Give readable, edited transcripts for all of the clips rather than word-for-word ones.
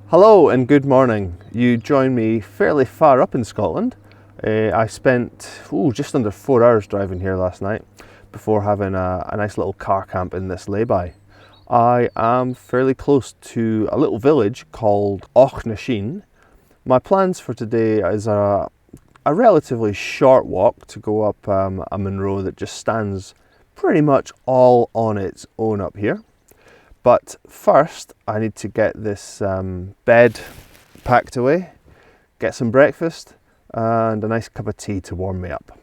Hello and good morning. You join me fairly far up in Scotland. I spent just under 4 hours driving here last night before having a nice little car camp in this lay-by. I am fairly close to a little village called Auchnasheen. My plans for today is a relatively short walk to go up a Munro that just stands pretty much all on its own up here. But first I need to get this bed packed away, get some breakfast and a nice cup of tea to warm me up.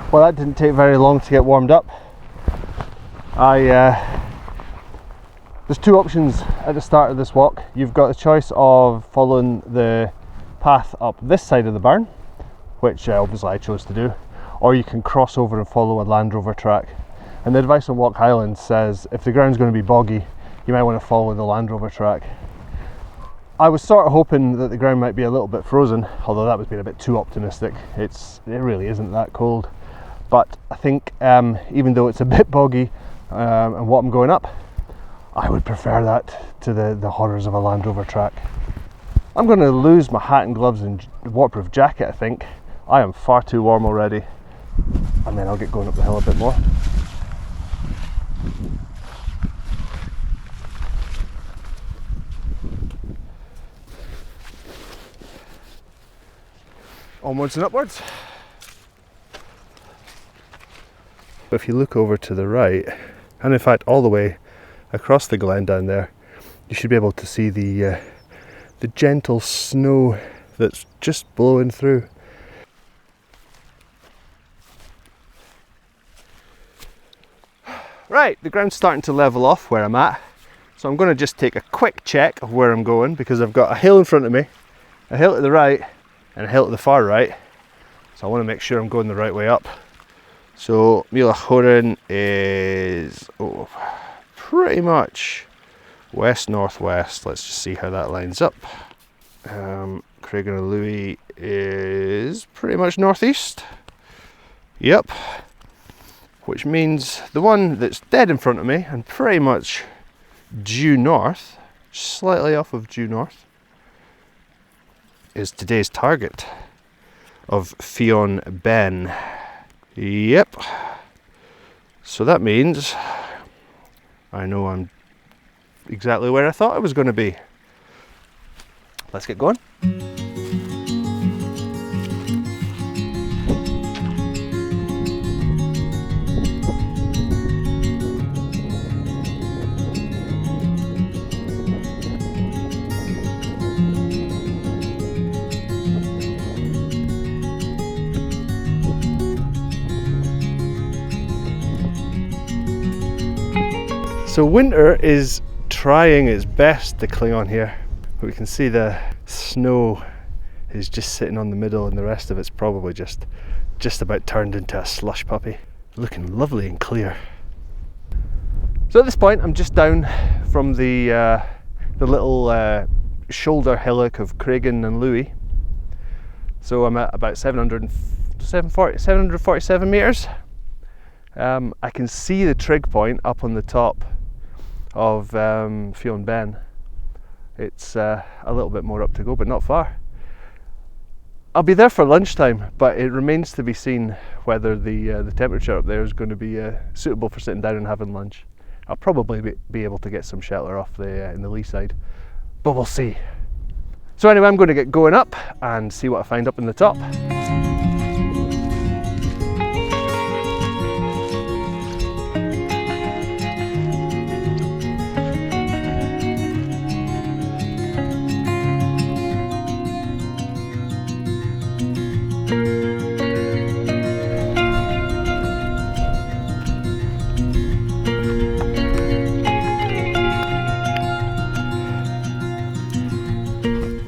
Well, that didn't take very long to get warmed up. There's two options at the start of this walk. You've got the choice of following the path up this side of the barn, which obviously I chose to do, or you can cross over and follow a Land Rover track. And the advice on Walk Highlands says if the ground's going to be boggy, you might want to follow the Land Rover track. I was sort of hoping that the ground might be a little bit frozen, although that was being a bit too optimistic. It really isn't that cold. But I think even though it's a bit boggy and what I'm going up, I would prefer that to the horrors of a Land Rover track. I'm going to lose my hat and gloves and waterproof jacket, I think. I am far too warm already. And then I'll get going up the hill a bit more. Onwards and upwards. If you look over to the right, and in fact all the way across the glen down there, you should be able to see the gentle snow that's just blowing through. Right, the ground's starting to level off where I'm at, so I'm going to just take a quick check of where I'm going, because I've got a hill in front of me, a hill to the right, and a hill to the far right, so I want to make sure I'm going the right way up. So Mullachoran is pretty much west-northwest. Let's just see how that lines up. Craigenalui is pretty much northeast. Yep. Which means the one that's dead in front of me and pretty much due north, slightly off of due north, is today's target of Fionn Ben. Yep. So that means I know I'm exactly where I thought I was going to be. Let's get going. So winter is trying its best to cling on here. We can see the snow is just sitting on the middle and the rest of it's probably just about turned into a slush puppy. Looking lovely and clear. So at this point I'm just down from the little shoulder hillock of Craigenalui. So I'm at about 747 metres. I can see the trig point up on the top of Fionn Ben. It's a little bit more up to go, but not far. I'll be there for lunchtime, but it remains to be seen whether the temperature up there is going to be suitable for sitting down and having lunch. I'll probably be able to get some shelter off in the lee side, but we'll see. So anyway, I'm going to get going up and see what I find up in the top.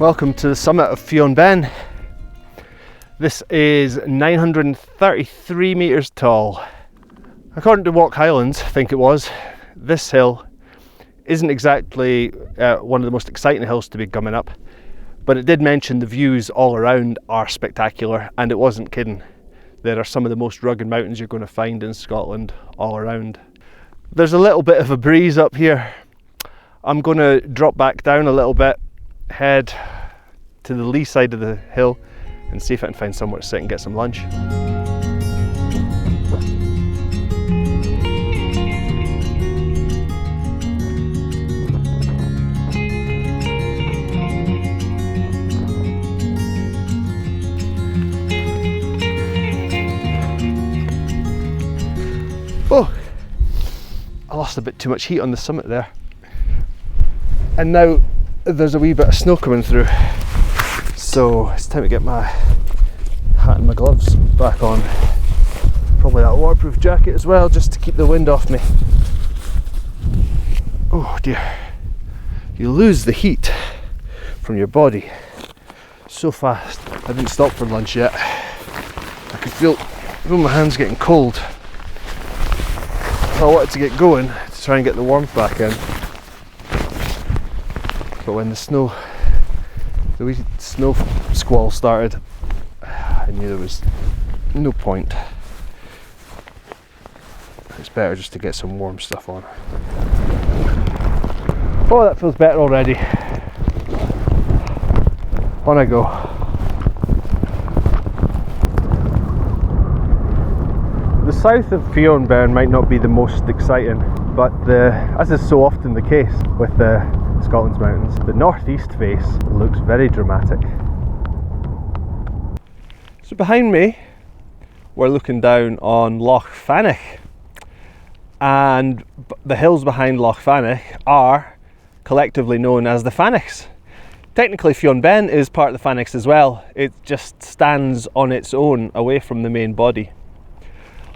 Welcome to the summit of Fion Ben. This is 933 metres tall. According to Walk Highlands, I think it was, this hill isn't exactly one of the most exciting hills to be coming up, but it did mention the views all around are spectacular, and it wasn't kidding. There are some of the most rugged mountains you're going to find in Scotland all around. There's a little bit of a breeze up here. I'm going to drop back down a little bit, head to the lee side of the hill and see if I can find somewhere to sit and get some lunch. Oh, I lost a bit too much heat on the summit there. And now there's a wee bit of snow coming through. So it's time to get my hat and my gloves back on. Probably that waterproof jacket as well, just to keep the wind off me. Oh dear. You lose the heat from your body so fast. I didn't stop for lunch yet. I could feel my hands getting cold. I wanted to get going to try and get the warmth back in. But when the wee snow squall started, I knew there was no point. It's better just to get some warm stuff on. Oh, that feels better already. On I go. The south of Fion Ben might not be the most exciting, but as is so often the case with Scotland's mountains, the northeast face looks very dramatic. So behind me, we're looking down on Loch Fannich, and the hills behind Loch Fannich are collectively known as the Fannichs. Technically Fion Ben is part of the Fannichs as well, it just stands on its own away from the main body.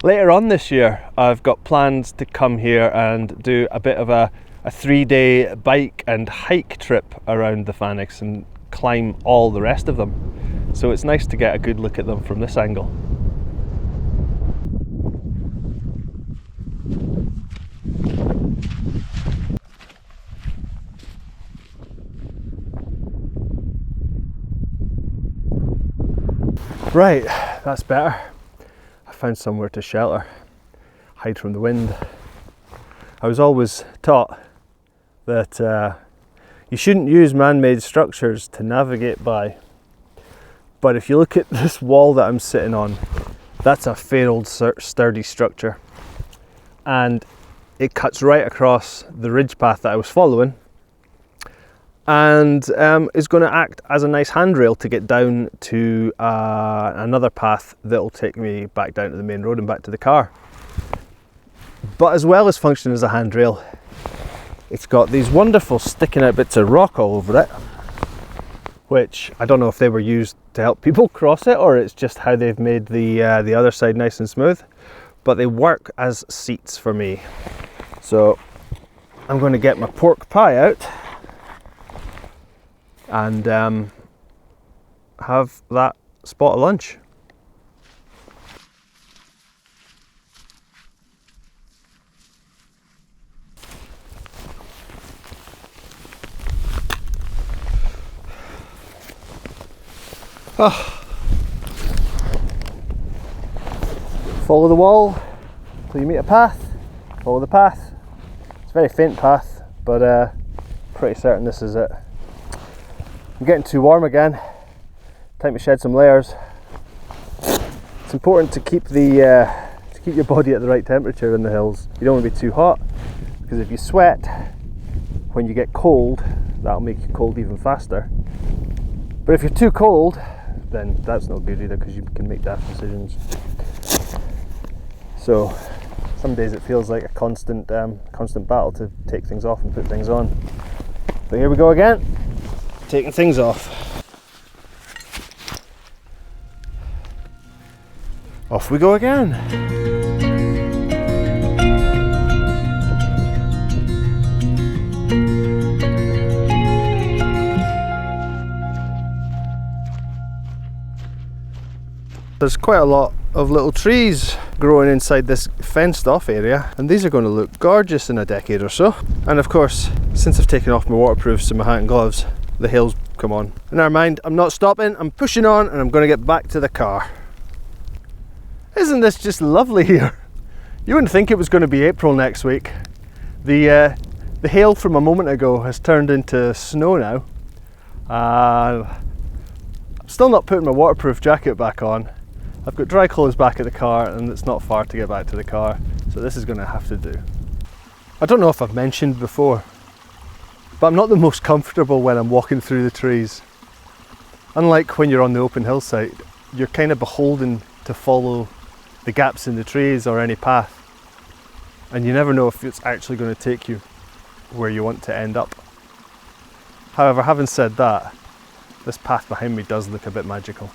Later on this year, I've got plans to come here and do a bit of a 3-day bike and hike trip around the Fannichs and climb all the rest of them. So it's nice to get a good look at them from this angle. Right, that's better. I found somewhere to shelter, hide from the wind. I was always taught that you shouldn't use man-made structures to navigate by. But if you look at this wall that I'm sitting on, that's a fair old sturdy structure. And it cuts right across the ridge path that I was following, and is going to act as a nice handrail to get down to another path that will take me back down to the main road and back to the car. But as well as functioning as a handrail, it's got these wonderful sticking out bits of rock all over it, which I don't know if they were used to help people cross it or it's just how they've made the other side nice and smooth, but they work as seats for me. So I'm going to get my pork pie out and have that spot of lunch. Follow the wall till you meet a path. Follow the path. It's a very faint path, but pretty certain this is it. I'm getting too warm again. Time to shed some layers. It's important to keep your body at the right temperature in the hills. You don't want to be too hot, because if you sweat when you get cold, that'll make you cold even faster. But if you're too cold, then that's not good either, because you can make daft decisions. So some days it feels like a constant battle to take things off and put things on. But here we go again, taking things off. Off we go again. There's quite a lot of little trees growing inside this fenced off area, and these are going to look gorgeous in a decade or so. And of course, since I've taken off my waterproofs and my hat and gloves, the hail's come on. Never mind, I'm not stopping, I'm pushing on, and I'm going to get back to the car. Isn't this just lovely here? You wouldn't think it was going to be April next week. The hail from a moment ago has turned into snow now. I'm still not putting my waterproof jacket back on. I've got dry clothes back at the car, and it's not far to get back to the car, so this is going to have to do. I don't know if I've mentioned before, but I'm not the most comfortable when I'm walking through the trees. Unlike when you're on the open hillside, you're kind of beholden to follow the gaps in the trees or any path, and you never know if it's actually going to take you where you want to end up. However, having said that, this path behind me does look a bit magical.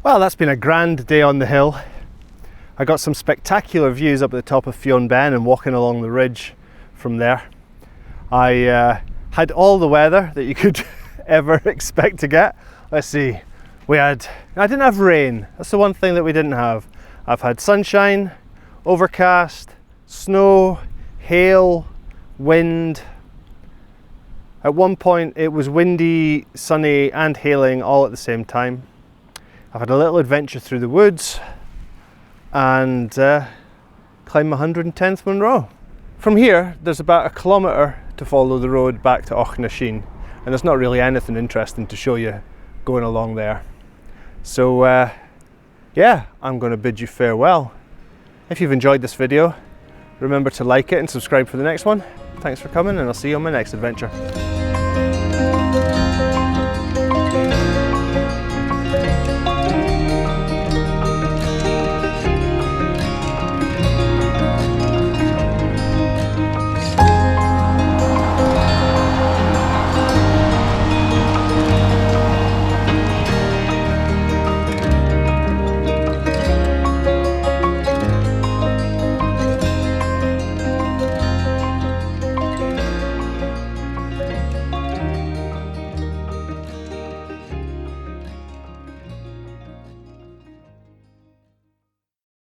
Well, that's been a grand day on the hill. I got some spectacular views up at the top of Fionn Ben and walking along the ridge from there. I had all the weather that you could ever expect to get. Let's see, I didn't have rain. That's the one thing that we didn't have. I've had sunshine, overcast, snow, hail, wind. At one point it was windy, sunny and hailing all at the same time. I've had a little adventure through the woods and climb 110th Munro. From here there's about 1 kilometre to follow the road back to Auchnasheen, and there's not really anything interesting to show you going along there. So yeah, I'm going to bid you farewell. If you've enjoyed this video, remember to like it and subscribe for the next one. Thanks for coming, and I'll see you on my next adventure.